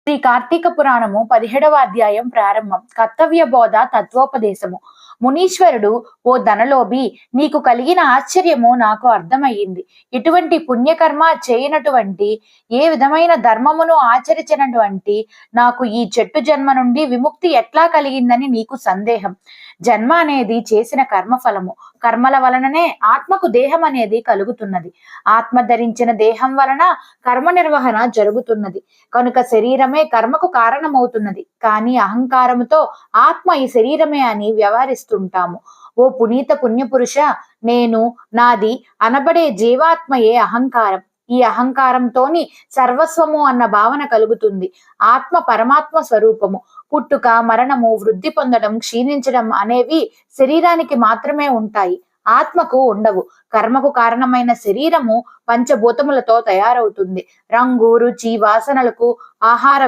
శ్రీ కార్తీక పురాణము 17వ అధ్యాయం ప్రారంభం. కర్తవ్య బోధ తత్వోపదేశము. మునీశ్వరుడు, ఓ ధనలోభి, నీకు కలిగిన ఆశ్చర్యము నాకు అర్థమయ్యింది. ఇటువంటి పుణ్యకర్మ చేయనటువంటి, ఏ విధమైన ధర్మమును ఆచరించినటువంటి నాకు ఈ చెట్టు జన్మ నుండి విముక్తి ఎట్లా కలిగిందని నీకు సందేహం. జన్మ అనేది చేసిన కర్మఫలము. కర్మల వలననే ఆత్మకు దేహం అనేది కలుగుతున్నది. ఆత్మ ధరించిన దేహం వలన కర్మ నిర్వహణ జరుగుతున్నది. కనుక శరీరమే కర్మకు కారణమవుతున్నది. కానీ అహంకారముతో ఆత్మ ఈ శరీరమే అని వ్యవహరిస్తుంటాము. ఓ పునీత పుణ్యపురుష, నేను, నాది అనబడే జీవాత్మయే అహంకారం. ఈ అహంకారంతోని సర్వస్వము అన్న భావన కలుగుతుంది. ఆత్మ పరమాత్మ స్వరూపము. పుట్టుక, మరణము, వృద్ధి పొందడం, క్షీణించడం అనేవి శరీరానికి మాత్రమే ఉంటాయి, ఆత్మకు ఉండవు. కర్మకు కారణమైన శరీరము పంచభూతములతో తయారవుతుంది. రంగు, రుచి, వాసనలకు, ఆహార